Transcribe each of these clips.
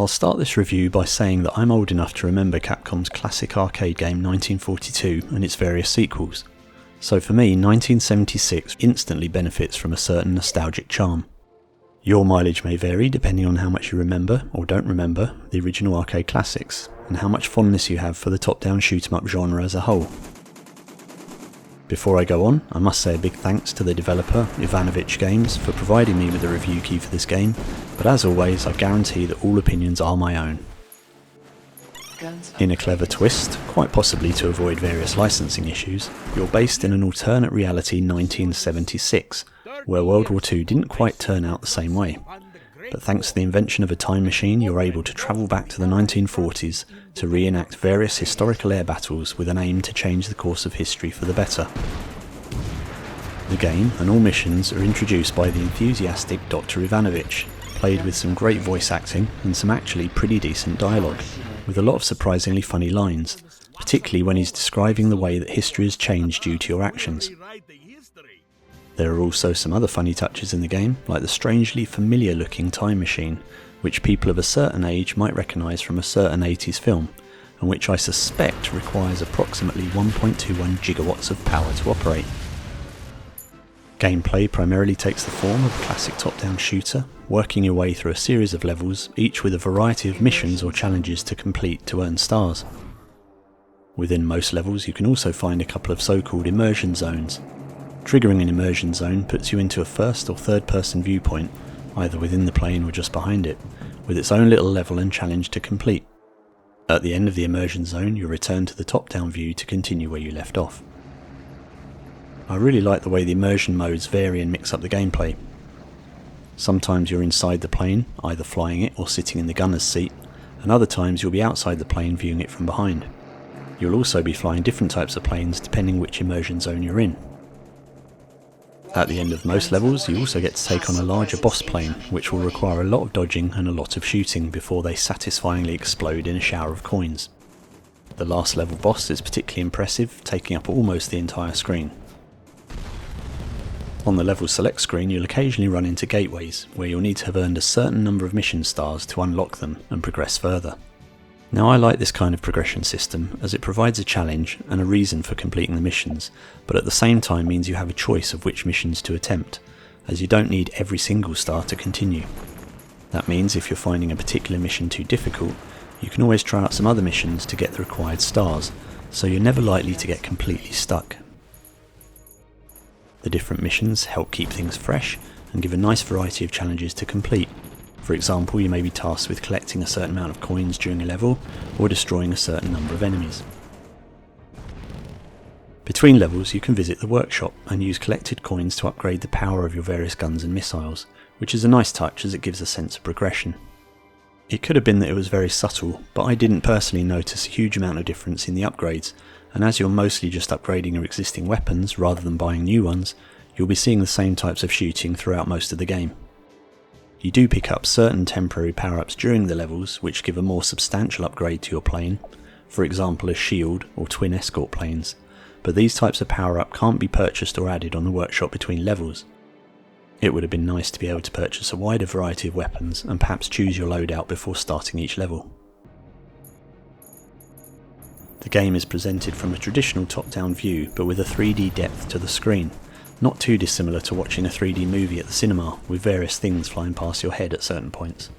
start this review by saying that I'm old enough to remember Capcom's classic arcade game 1942 and its various sequels, so for me 1976 instantly benefits from a certain nostalgic charm. Your mileage may vary depending on how much you remember, or don't remember, the original arcade classics, and how much fondness you have for the top-down shoot-'em-up genre as a whole. Before I go on, I must say a big thanks to the developer, Ivanovich Games, for providing me with the review key for this game, but as always I guarantee that all opinions are my own. In a clever twist, quite possibly to avoid various licensing issues, you're based in an alternate reality 1976, where World War II didn't quite turn out the same way. But thanks to the invention of a time machine, you're able to travel back to the 1940s to reenact various historical air battles with an aim to change the course of history for the better. The game and all missions are introduced by the enthusiastic Dr. Ivanovich, played with some great voice acting and some actually pretty decent dialogue, with a lot of surprisingly funny lines, particularly when he's describing the way that history has changed due to your actions. There are also some other funny touches in the game, like the strangely familiar looking time machine, which people of a certain age might recognise from a certain 80s film, and which I suspect requires approximately 1.21 gigawatts of power to operate. Gameplay primarily takes the form of a classic top-down shooter, working your way through a series of levels, each with a variety of missions or challenges to complete to earn stars. Within most levels you can also find a couple of so-called immersion zones. Triggering an immersion zone puts you into a first or third person viewpoint, either within the plane or just behind it, with its own little level and challenge to complete. At the end of the immersion zone you return to the top-down view to continue where you left off. I really like the way the immersion modes vary and mix up the gameplay. Sometimes you're inside the plane, either flying it or sitting in the gunner's seat, and other times you'll be outside the plane viewing it from behind. You'll also be flying different types of planes depending which immersion zone you're in. At the end of most levels you also get to take on a larger boss plane, which will require a lot of dodging and a lot of shooting before they satisfyingly explode in a shower of coins. The last level boss is particularly impressive, taking up almost the entire screen. On the level select screen you'll occasionally run into gateways, where you'll need to have earned a certain number of mission stars to unlock them and progress further. Now I like this kind of progression system as it provides a challenge and a reason for completing the missions, but at the same time means you have a choice of which missions to attempt, as you don't need every single star to continue. That means if you're finding a particular mission too difficult, you can always try out some other missions to get the required stars, so you're never likely to get completely stuck. The different missions help keep things fresh and give a nice variety of challenges to complete. For example, you may be tasked with collecting a certain amount of coins during a level, or destroying a certain number of enemies. Between levels you can visit the workshop and use collected coins to upgrade the power of your various guns and missiles, which is a nice touch as it gives a sense of progression. It could have been that it was very subtle, but I didn't personally notice a huge amount of difference in the upgrades, and as you're mostly just upgrading your existing weapons rather than buying new ones, you'll be seeing the same types of shooting throughout most of the game. You do pick up certain temporary power-ups during the levels which give a more substantial upgrade to your plane, for example a shield or twin escort planes, but these types of power-up can't be purchased or added on the workshop between levels. It would have been nice to be able to purchase a wider variety of weapons and perhaps choose your loadout before starting each level. The game is presented from a traditional top-down view but with a 3D depth to the screen. Not too dissimilar to watching a 3D movie at the cinema, with various things flying past your head at certain points.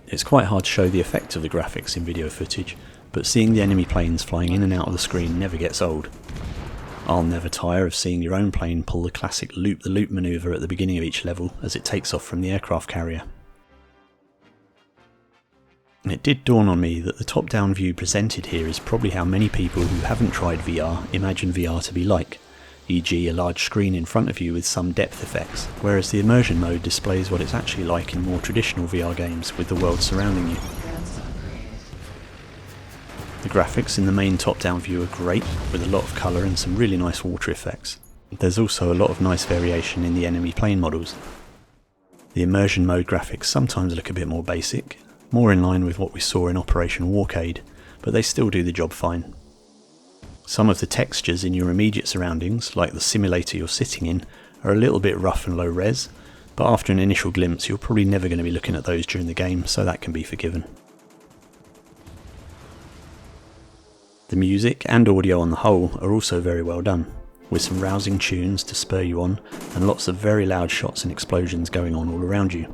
It's quite hard to show the effect of the graphics in video footage, but seeing the enemy planes flying in and out of the screen never gets old. I'll never tire of seeing your own plane pull the classic loop-the-loop manoeuvre at the beginning of each level as it takes off from the aircraft carrier. It did dawn on me that the top-down view presented here is probably how many people who haven't tried VR imagine VR to be like, e.g. a large screen in front of you with some depth effects, whereas the immersion mode displays what it's actually like in more traditional VR games with the world surrounding you. The graphics in the main top-down view are great, with a lot of colour and some really nice water effects. There's also a lot of nice variation in the enemy plane models. The immersion mode graphics sometimes look a bit more basic, more in line with what we saw in Operation Warcade, but they still do the job fine. Some of the textures in your immediate surroundings, like the simulator you're sitting in, are a little bit rough and low res, but after an initial glimpse you're probably never going to be looking at those during the game, so that can be forgiven. The music and audio on the whole are also very well done, with some rousing tunes to spur you on and lots of very loud shots and explosions going on all around you.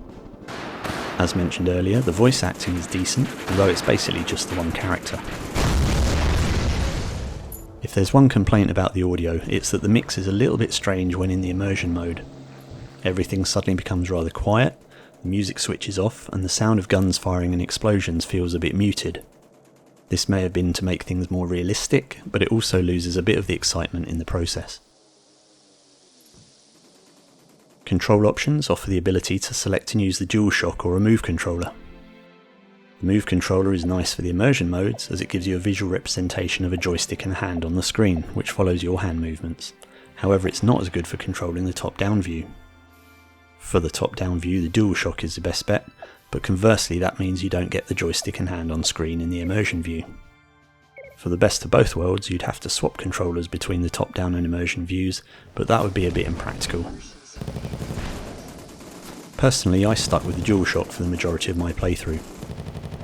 As mentioned earlier, the voice acting is decent, although it's basically just the one character. If there's one complaint about the audio, it's that the mix is a little bit strange when in the immersion mode. Everything suddenly becomes rather quiet, the music switches off, and the sound of guns firing and explosions feels a bit muted. This may have been to make things more realistic, but it also loses a bit of the excitement in the process. Control options offer the ability to select and use the DualShock or a Move controller. The Move controller is nice for the immersion modes, as it gives you a visual representation of a joystick and a hand on the screen, which follows your hand movements. However, it's not as good for controlling the top-down view. For the top-down view, the DualShock is the best bet, but conversely that means you don't get the joystick and hand on screen in the immersion view. For the best of both worlds, you'd have to swap controllers between the top-down and immersion views, but that would be a bit impractical. Personally, I stuck with the DualShock for the majority of my playthrough.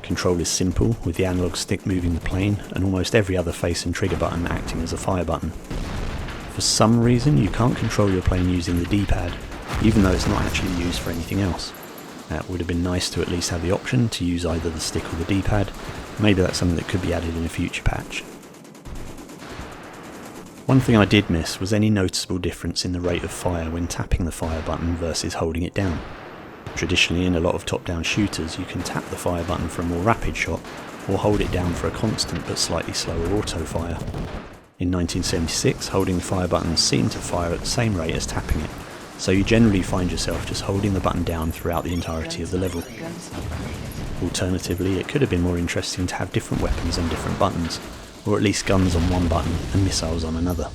Control is simple, with the analog stick moving the plane, and almost every other face and trigger button acting as a fire button. For some reason, you can't control your plane using the D-pad, even though it's not actually used for anything else. It would have been nice to at least have the option to use either the stick or the D-pad. Maybe that's something that could be added in a future patch. One thing I did miss was any noticeable difference in the rate of fire when tapping the fire button versus holding it down. Traditionally, in a lot of top-down shooters, you can tap the fire button for a more rapid shot, or hold it down for a constant but slightly slower auto-fire. In 1976, holding the fire button seemed to fire at the same rate as tapping it, so you generally find yourself just holding the button down throughout the entirety of the level. Alternatively, it could have been more interesting to have different weapons on different buttons, or at least guns on one button and missiles on another.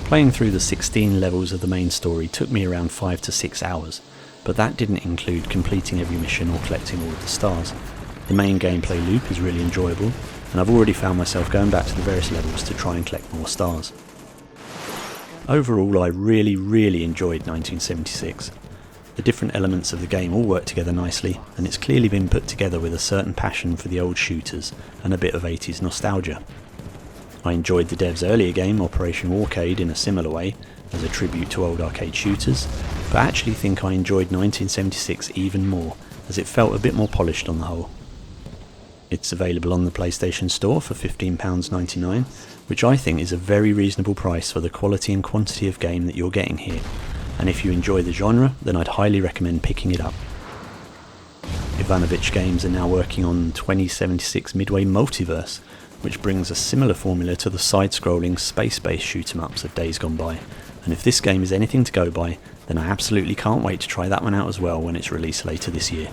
Playing through the 16 levels of the main story took me around 5 to 6 hours, but that didn't include completing every mission or collecting all of the stars. The main gameplay loop is really enjoyable, and I've already found myself going back to the various levels to try and collect more stars. Overall, I really enjoyed 1976. The different elements of the game all work together nicely, and it's clearly been put together with a certain passion for the old shooters and a bit of 80s nostalgia. I enjoyed the dev's earlier game, Operation Warcade, in a similar way, as a tribute to old arcade shooters, but I actually think I enjoyed 1976 even more, as it felt a bit more polished on the whole. It's available on the PlayStation Store for £15.99, which I think is a very reasonable price for the quality and quantity of game that you're getting here, and if you enjoy the genre, then I'd highly recommend picking it up. Ivanovich Games are now working on 2076 Midway Multiverse, which brings a similar formula to the side-scrolling space-based shoot-'em-ups of days gone by, and if this game is anything to go by, then I absolutely can't wait to try that one out as well when it's released later this year.